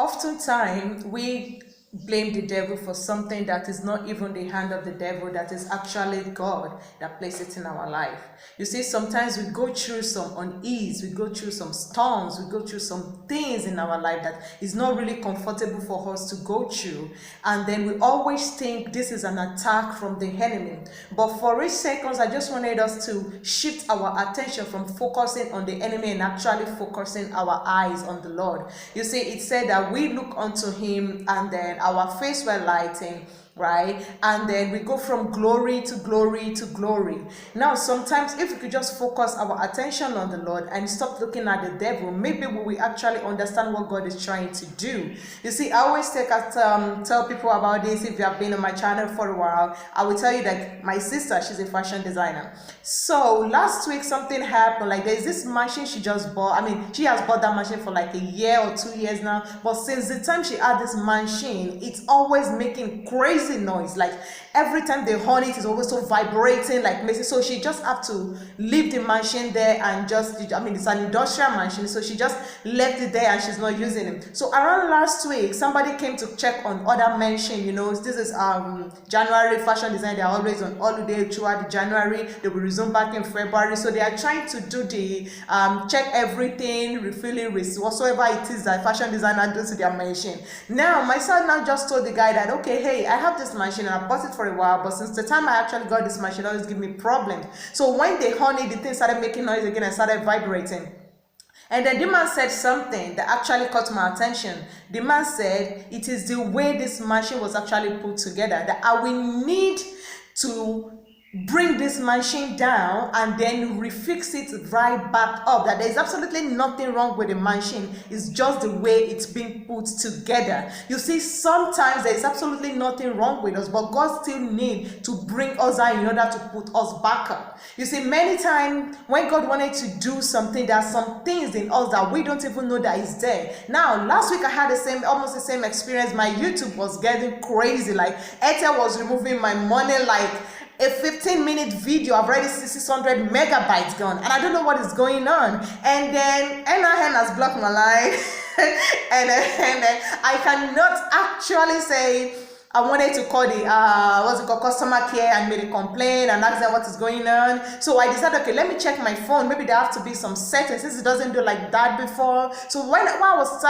Oftentimes, we blame the devil for something that is not even the hand of the devil, that is actually God that placed it in our life. You see, sometimes we go through some unease, we go through some storms, we go through some things in our life that is not really comfortable for us to go through. And then we always think this is an attack from the enemy. But for a second, I just wanted us to shift our attention from focusing on the enemy and actually focusing our eyes on the Lord. You see, it said that we look unto him and then our face were lighting, right? And then we go from glory to glory to glory. Now, sometimes if we could just focus our attention on the Lord and stop looking at the devil, maybe we will actually understand what God is trying to do. You see, I always tell people about this. If you have been on my channel for a while, I will tell you that my sister, she's a fashion designer. So last week something happened. Like, there's this machine she just bought. I mean, she has bought that machine for like a year or 2 years now, but since the time she had this machine, it's always making crazy noise. Like, every time they horn it is always so vibrating, like messy. So she just have to leave the machine there and just, I mean, it's an industrial machine, so she just left it there and she's not using it. So around last week, somebody came to check on other machine. You know, this is January fashion design. They're always on holiday throughout the January. They will resume back in February. So they are trying to do the check everything, refilling, whatsoever it is that fashion designer does to their machine. Now, my son now just told the guy that, okay, hey, I have this machine and I bought it for a while, but since the time I actually got this machine, it always give me problems. So when they horn it, the thing started making noise again and started vibrating. And then the man said something that actually caught my attention. The man said, it is the way this machine was actually put together that I will need to bring this machine down and then refix it right back up. That there is absolutely nothing wrong with the machine. It's just the way it's being put together. You see, sometimes there is absolutely nothing wrong with us, but God still needs to bring us out in order to put us back up. You see, many times when God wanted to do something, there are some things in us that we don't even know that is there. Now, last week I had almost the same experience. My YouTube was getting crazy. Like, Airtel was removing my money like a 15-minute video. I've already 600 megabytes gone and I don't know what is going on. And then NIN has blocked my line and then I cannot actually say I wanted to call the customer care and made a complaint and ask them what is going on. So I decided, okay, let me check my phone. Maybe there have to be some settings since it doesn't do like that before. So while I was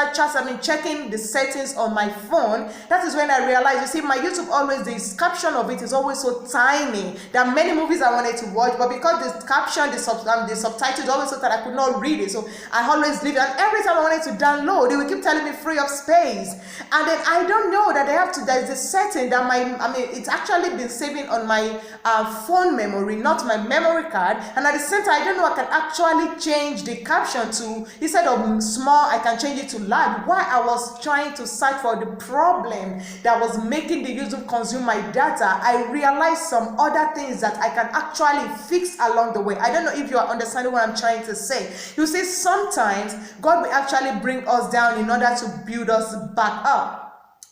checking the settings on my phone, that is when I realized, you see, my YouTube always, the caption of it is always so tiny. There are many movies I wanted to watch, but because the caption, the subtitles always so that I could not read it. So I always leave it. And every time I wanted to download, they would keep telling me free up space. And then I don't know that there's this setting that it's actually been saving on my phone memory, not my memory card. And at the same time, I don't know, I can actually change the caption to, instead of small, I can change it to large. While I was trying to search for the problem that was making the YouTube consume my data, I realized some other things that I can actually fix along the way. I don't know if you are understanding what I'm trying to say. You see, sometimes God will actually bring us down in order to build us back up.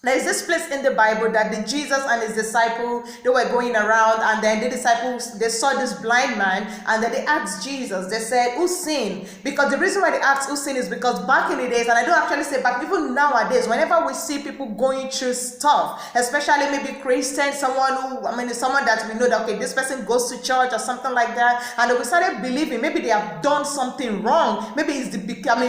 There is this place in the Bible that Jesus and his disciples, they were going around, and then the disciples, they saw this blind man, and then they asked Jesus, they said, who sinned? Because the reason why they asked who sinned is because back in the days, and I don't actually say back, even nowadays, whenever we see people going through stuff, especially maybe Christians, someone that we know that, okay, this person goes to church or something like that, and we started believing maybe they have done something wrong, maybe it's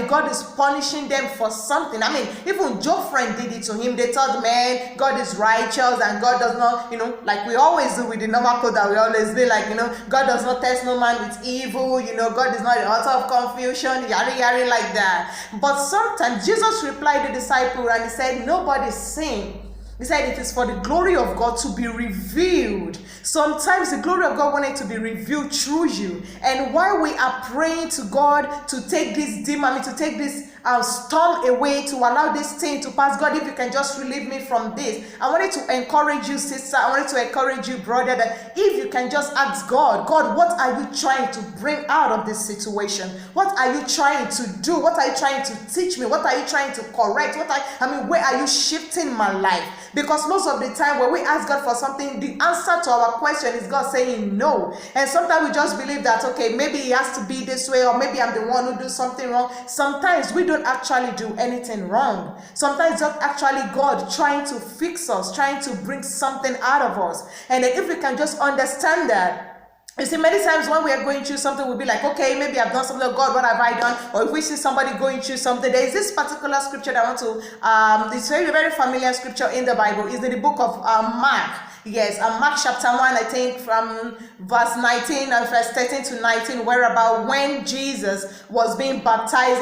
God is punishing them for something. Even Job friend did it to him. They thought, man, God is righteous and God does not, like we always do with the normal code that we always be like, God does not test no man with evil, God is not the author of confusion, yari like that. But sometimes Jesus replied to the disciple and he said, nobody sinned. He said it is for the glory of God to be revealed. Sometimes the glory of God wanted to be revealed through you. And while we are praying to God to take this demon, to take this storm away, to allow this thing to pass, God, if you can just relieve me from this. I wanted to encourage you, sister. I wanted to encourage you, brother, that if you can just ask God, what are you trying to bring out of this situation? What are you trying to do? What are you trying to teach me? What are you trying to correct? Where are you shifting my life? Because most of the time when we ask God for something, the answer to our question is God saying no. And sometimes we just believe that, okay, maybe it has to be this way, or maybe I'm the one who do something wrong. Sometimes we don't don't actually do anything wrong. Sometimes it's actually God trying to fix us, trying to bring something out of us. And then if we can just understand that, you see, many times when we are going through something, we'll be like, okay, maybe I've done something. God, what have I done? Or if we see somebody going through something, there is this particular scripture that I want to, it's very, very familiar scripture in the Bible. It's in the book of Mark. Yes, Mark chapter 1, I think from verse 19 and verse 13 to 19, where about when Jesus was being baptized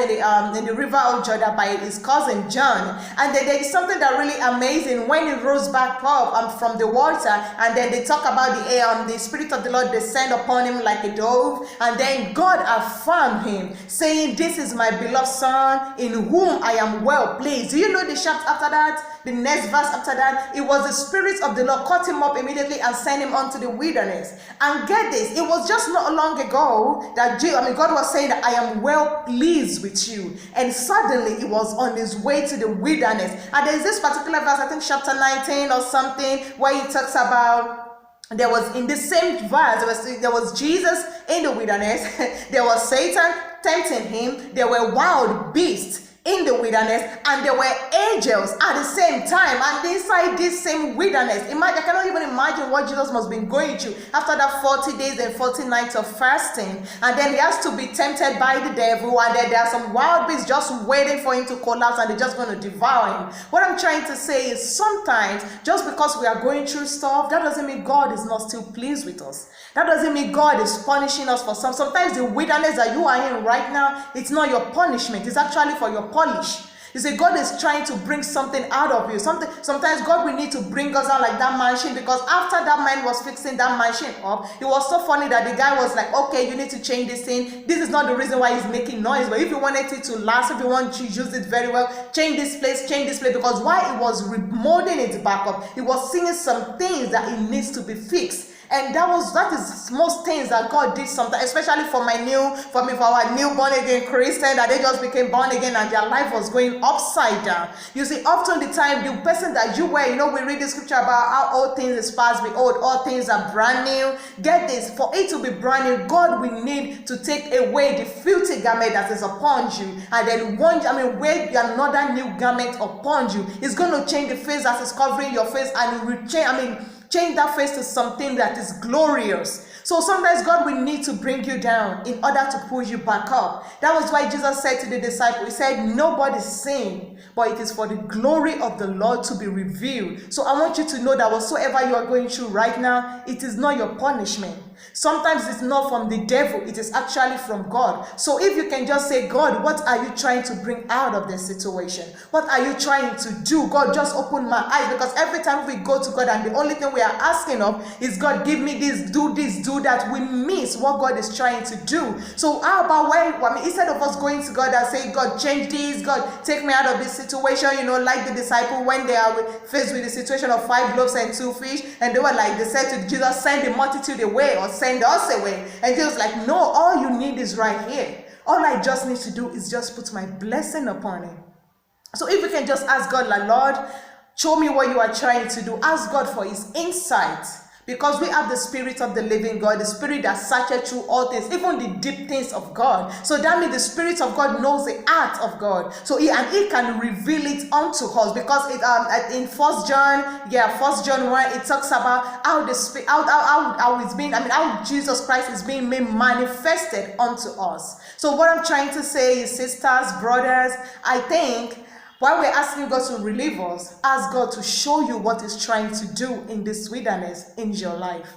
in the river of Jordan by his cousin John. And then there is something that really amazing when he rose back up from the water, and then they talk about the Spirit of the Lord descend upon him like a dove, and then God affirmed him, saying, "This is my beloved Son, in whom I am well pleased." Do you know the chapter after that? The next verse after that, it was the Spirit of the Lord caught him up immediately and sent him onto the wilderness. And get this, it was just not long ago that God was saying that I am well pleased with you. And suddenly he was on his way to the wilderness. And there's this particular verse, I think chapter 19 or something, where he talks about, there was in the same verse, there was Jesus in the wilderness, there was Satan tempting him, there were wild beasts in the wilderness, and there were angels at the same time, and inside this same wilderness. Imagine, I cannot even imagine what Jesus must have been going through after that 40 days and 40 nights of fasting. And then he has to be tempted by the devil, and then there are some wild beasts just waiting for him to collapse, and they're just going to devour him. What I'm trying to say is, sometimes just because we are going through stuff, that doesn't mean God is not still pleased with us. That doesn't mean God is punishing us for some. Sometimes the wilderness that you are in right now, it's not your punishment, it's actually for your polish. You see, God is trying to bring something out of you. Sometimes God will need to bring us out like that machine, because after that man was fixing that machine up, it was so funny that the guy was like, okay, you need to change this thing. This is not the reason why he's making noise, but if you wanted it to last, if you want to use it very well, change this place, because while he was remolding it back up, he was seeing some things that it needs to be fixed. And that is most things that God did sometimes, especially for our new born again Christian, that they just became born again and their life was going upside down. You see, often the time, the person that you were, we read the scripture about how all things is past, behold, all things are brand new. Get this, for it to be brand new, God will need to take away the filthy garment that is upon you, and then wear another new garment upon you. It's going to change the face that is covering your face, and it will change that face to something that is glorious. So sometimes God will need to bring you down in order to pull you back up. That was why Jesus said to the disciples, he said, nobody's sin, but it is for the glory of the Lord to be revealed. So I want you to know that whatsoever you are going through right now, it is not your punishment. Sometimes it's not from the devil, it is actually from God. So if you can just say, God, what are you trying to bring out of this situation? What are you trying to do? God, just open my eyes. Because every time we go to God and the only thing we are asking of is, God, give me this, do that, we miss what God is trying to do. So how about instead of us going to God and saying, God, change this, God, take me out of this situation, like the disciple when they are faced with the situation of 5 loaves and 2 fish, and they said to Jesus, send the multitude away, or send us away. And Jesus was like, no, all you need is right here. All I just need to do is just put my blessing upon it. So if we can just ask God, like, Lord, show me what you are trying to do. Ask God for his insight. Because we have the Spirit of the living God, the Spirit that searches through all things, even the deep things of God. So that means the Spirit of God knows the heart of God. So he can reveal it unto us. Because in 1 John 1, it talks about how how Jesus Christ is being made manifested unto us. So what I'm trying to say is, sisters, brothers, I think, while we're asking God to relieve us, ask God to show you what he's trying to do in this wilderness in your life.